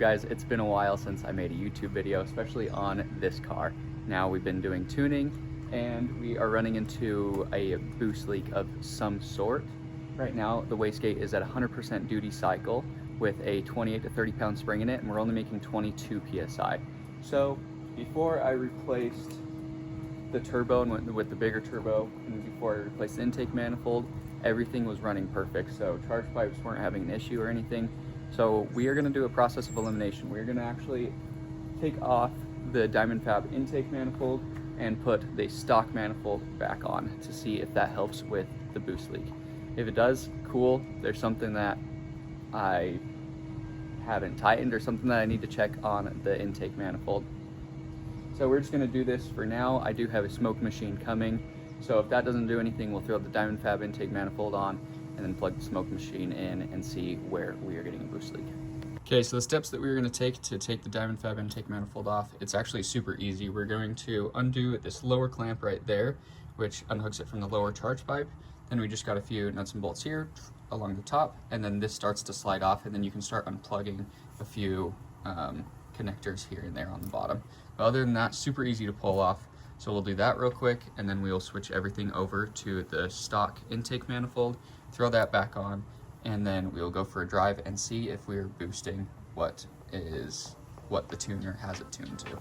guys, it's been a while since I made a YouTube video, especially on this car. Now we've been doing tuning and we are running into a boost leak of some sort. Right now the wastegate is at 100% duty cycle with a 28 to 30 pound spring in it, and we're only making 22 psi. So before I replaced the turbo and went with the bigger turbo, and before I replaced the intake manifold, everything was running perfect. So charge pipes weren't having an issue or anything. So we are going to do a process of elimination. We're going to actually take off the Diamond Fab intake manifold and put the stock manifold back on to see if that helps with the boost leak. If it does, cool. There's something that I haven't tightened or something that I need to check on the intake manifold. So we're just going to do this for now. I do have a smoke machine coming, so if that doesn't do anything, we'll throw the Diamond Fab intake manifold on and then plug the smoke machine in and see where we are getting a boost leak. Okay, so the steps that we're going to take the Diamond Fab intake manifold off, it's actually super easy. We're going to undo this lower clamp right there, which unhooks it from the lower charge pipe. Then we just got a few nuts and bolts here along the top, and then this starts to slide off, and then you can start unplugging a few connectors here and there on the bottom. But other than that, super easy to pull off. So we'll do that real quick, and then we'll switch everything over to the stock intake manifold, throw that back on, and then we'll go for a drive and see if we're boosting what the tuner has it tuned to.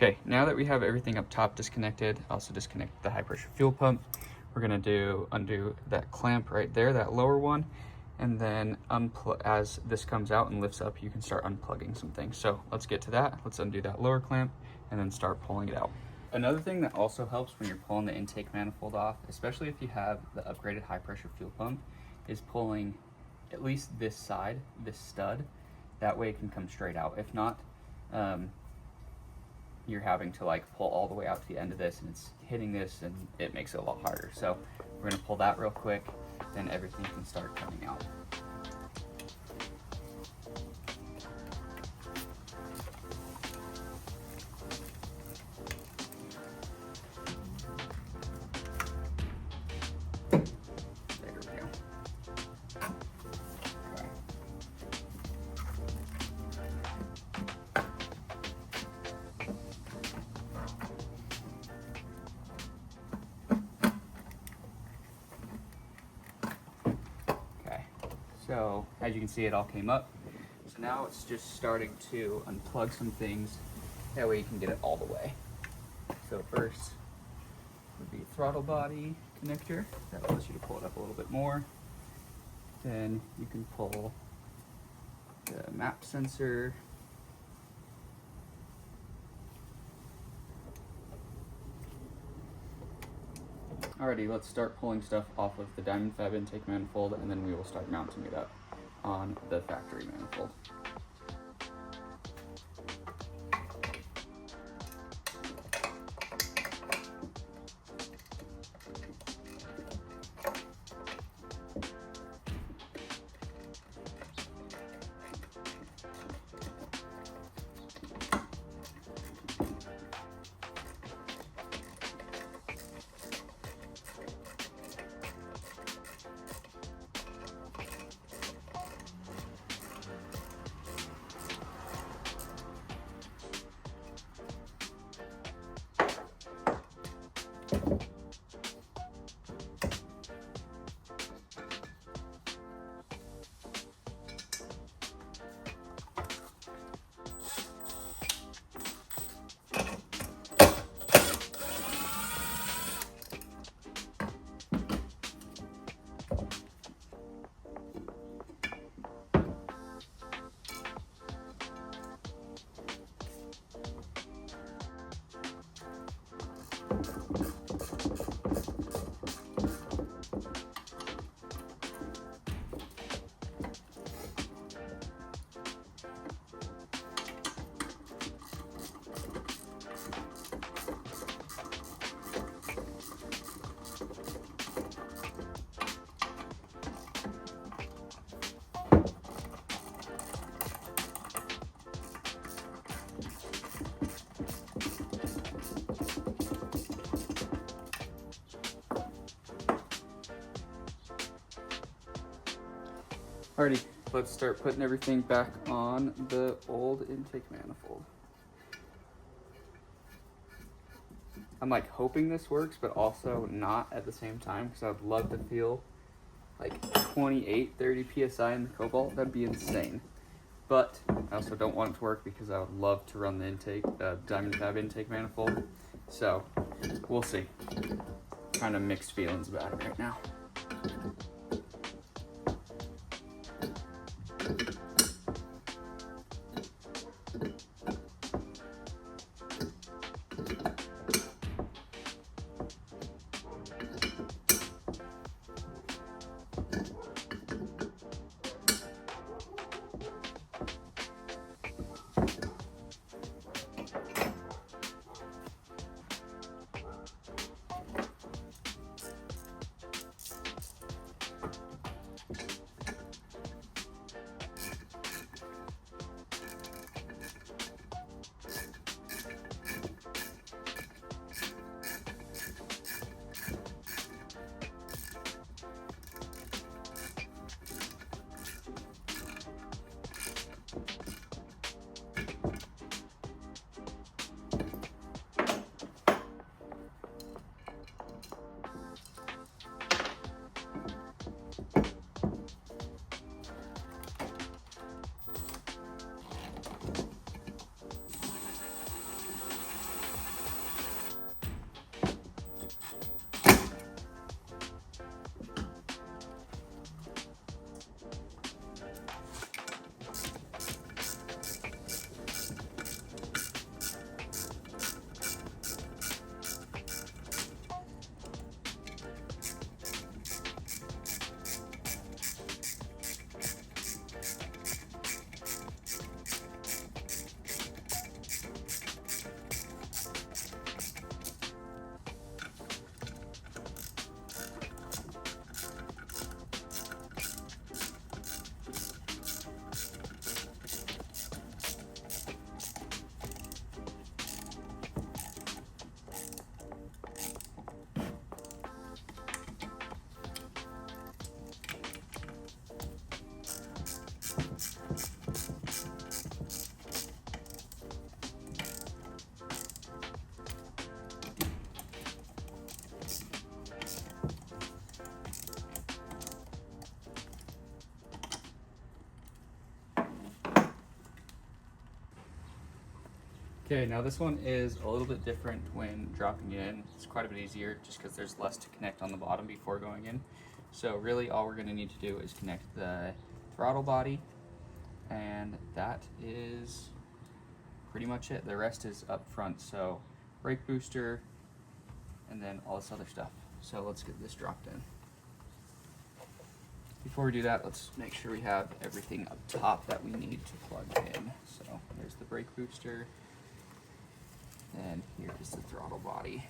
Okay, now that we have everything up top disconnected, also disconnect the high pressure fuel pump. We're gonna undo that clamp right there, that lower one, and then as this comes out and lifts up, you can start unplugging some things. So let's get to that. Let's undo that lower clamp and then start pulling it out. Another thing that also helps when you're pulling the intake manifold off, especially if you have the upgraded high pressure fuel pump, is pulling at least this side, this stud. That way it can come straight out. If not, you're having to like pull all the way out to the end of this, and it's hitting this, and it makes it a lot harder. So we're gonna pull that real quick, then everything can start coming out. So as you can see, it all came up. So now it's just starting to unplug some things. That way you can get it all the way. So first would be throttle body connector. That allows you to pull it up a little bit more. Then you can pull the map sensor. Alrighty, let's start pulling stuff off of the diamond fab intake manifold, and then we will start mounting it up on the factory manifold. Alrighty, let's start putting everything back on the old intake manifold. I'm like hoping this works, but also not at the same time, because I would love to feel like 28, 30 PSI in the Cobalt. That'd be insane. But I also don't want it to work because I would love to run the intake, diamond fab intake manifold. So we'll see. Kind of mixed feelings about it right now. Okay, now this one is a little bit different when dropping in. It's quite a bit easier just because there's less to connect on the bottom before going in. So really all we're going to need to do is connect the throttle body, and that is pretty much it. The rest is up front, so brake booster and then all this other stuff. So let's get this dropped in. Before we do that, let's make sure we have everything up top that we need to plug in. So there's the brake booster, and here is the throttle body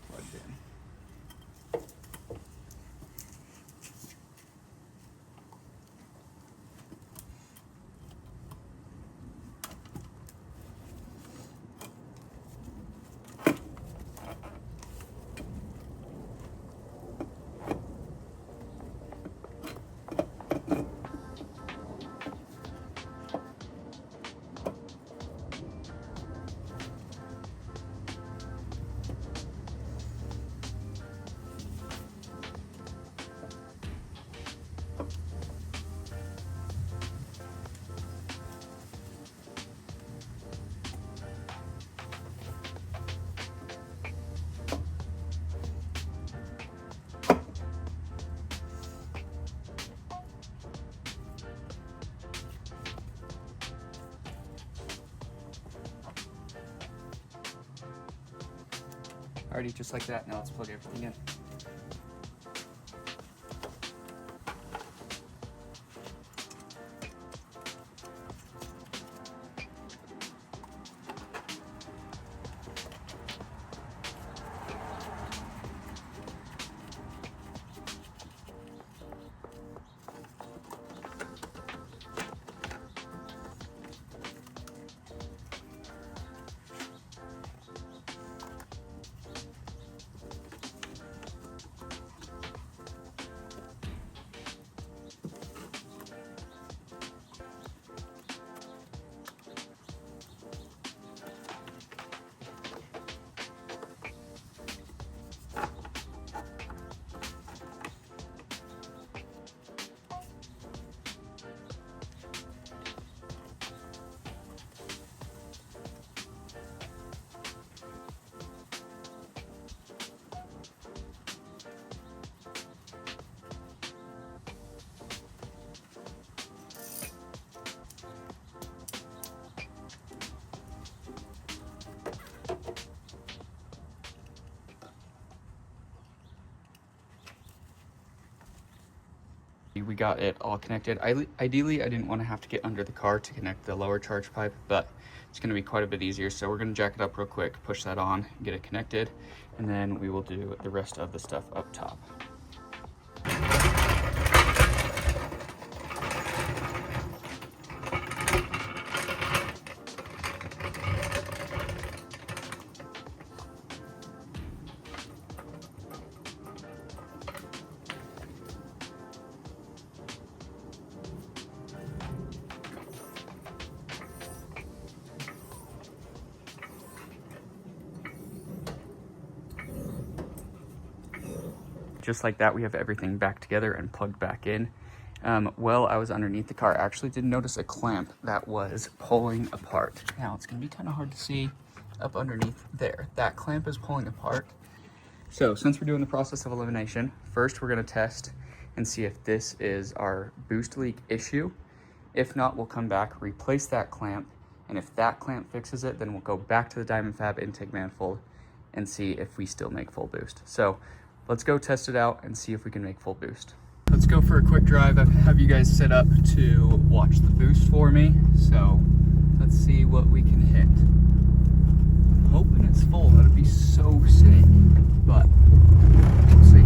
plugged in. Alrighty, just like that. Now let's plug everything in. We got it all connected. Ideally, I didn't want to have to get under the car to connect the lower charge pipe, but it's going to be quite a bit easier. So we're going to jack it up real quick, push that on, get it connected, and then we will do the rest of the stuff up top. Just like that, we have everything back together and plugged back in. While I was underneath the car, I actually did notice a clamp that was pulling apart. Now, it's gonna be kind of hard to see up underneath there. That clamp is pulling apart. So since we're doing the process of elimination, first we're gonna test and see if this is our boost leak issue. If not, we'll come back, replace that clamp, and if that clamp fixes it, then we'll go back to the Diamond Fab intake manifold and see if we still make full boost. So let's go test it out and see if we can make full boost. Let's go for a quick drive. I have you guys set up to watch the boost for me. So let's see what we can hit. I'm hoping it's full. That'd be so sick, but we'll see.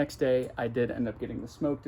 next day, I did end up getting the smoke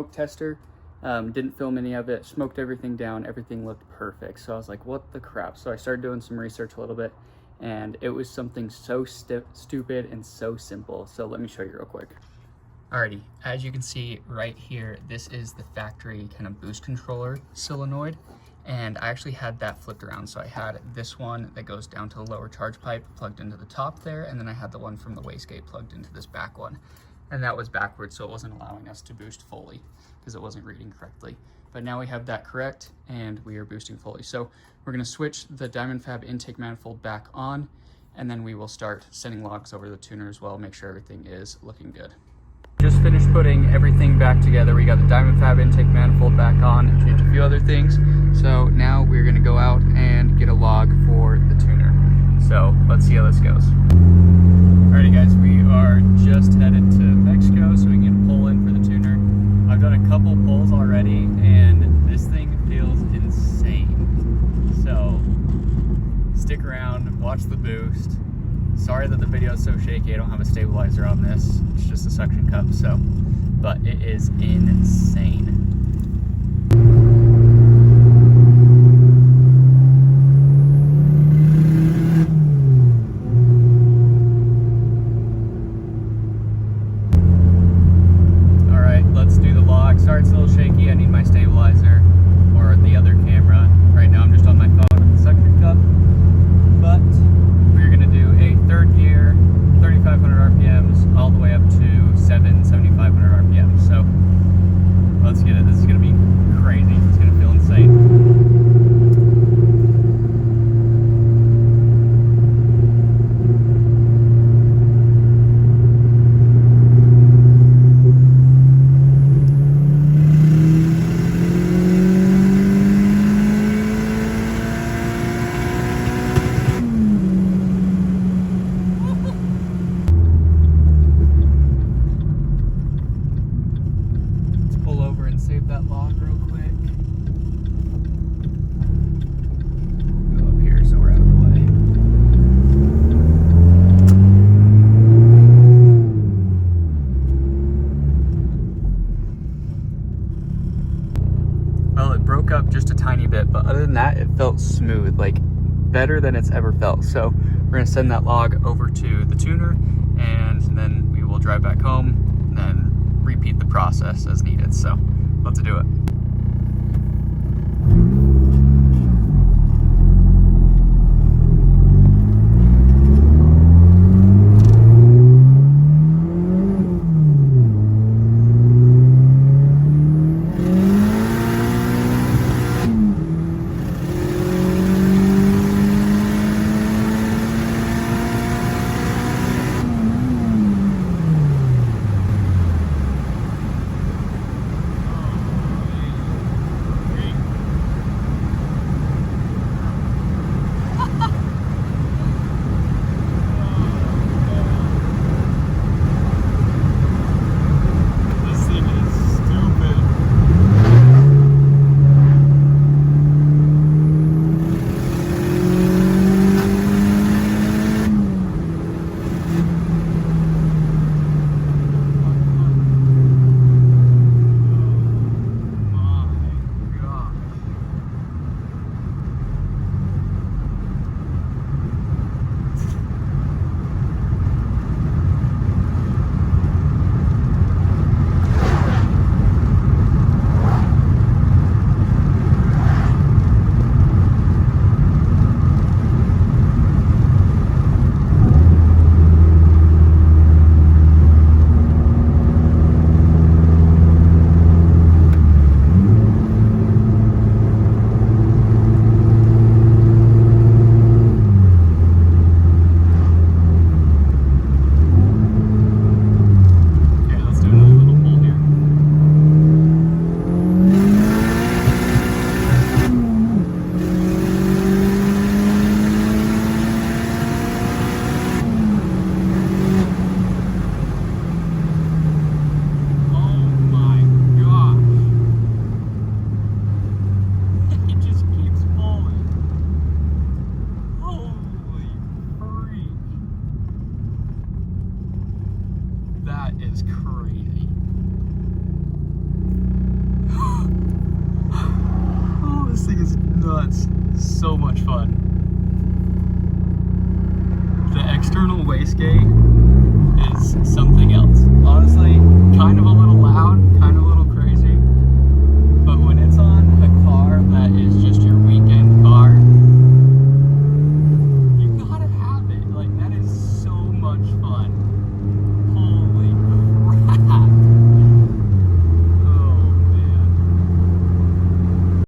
tester. Didn't film any of it, smoked everything down, everything looked perfect. So I was like, what the crap? So I started doing some research a little bit, and it was something so stupid and so simple. So let me show you real quick. Alrighty, as you can see right here, this is the factory kind of boost controller solenoid. And I actually had that flipped around. So I had this one that goes down to the lower charge pipe plugged into the top there. And then I had the one from the wastegate plugged into this back one. And that was backwards, so it wasn't allowing us to boost fully because it wasn't reading correctly. But now we have that correct and we are boosting fully. So we're gonna switch the Diamond Fab intake manifold back on, and then we will start sending logs over to the tuner as well, make sure everything is looking good. Just finished putting everything back together. We got the Diamond Fab intake manifold back on and changed a few other things. So now we're gonna go out and get a log for the tuner. So let's see how this goes. Alrighty guys, we are just headed to Mexico so we can pull in for the tuner. I've done a couple pulls already and this thing feels insane. So stick around, watch the boost. Sorry that the video is so shaky, I don't have a stabilizer on this. It's just a suction cup, so, but it is insane. All right, let's do the log. Sorry it's a little shaky, I need my stabilizer or the other camera. Right now I'm just on my phone with the suction cup, but we're gonna do a third gear, 3,500 RPMs, all the way up to 7,500 RPMs. So let's get it. This is gonna be crazy. It's gonna feel insane. Save that log real quick. Go up here so we're out of the way. Well, it broke up just a tiny bit, but other than that, it felt smooth, like better than it's ever felt. So we're gonna send that log over to the tuner, and then we will drive back home and then repeat the process as needed. So let's do it. nuts. So much fun. The external wastegate is something else. Honestly, kind of a little loud, kind of a little crazy. But when it's on a car that is just your weekend car, you gotta have it. Like, that is so much fun.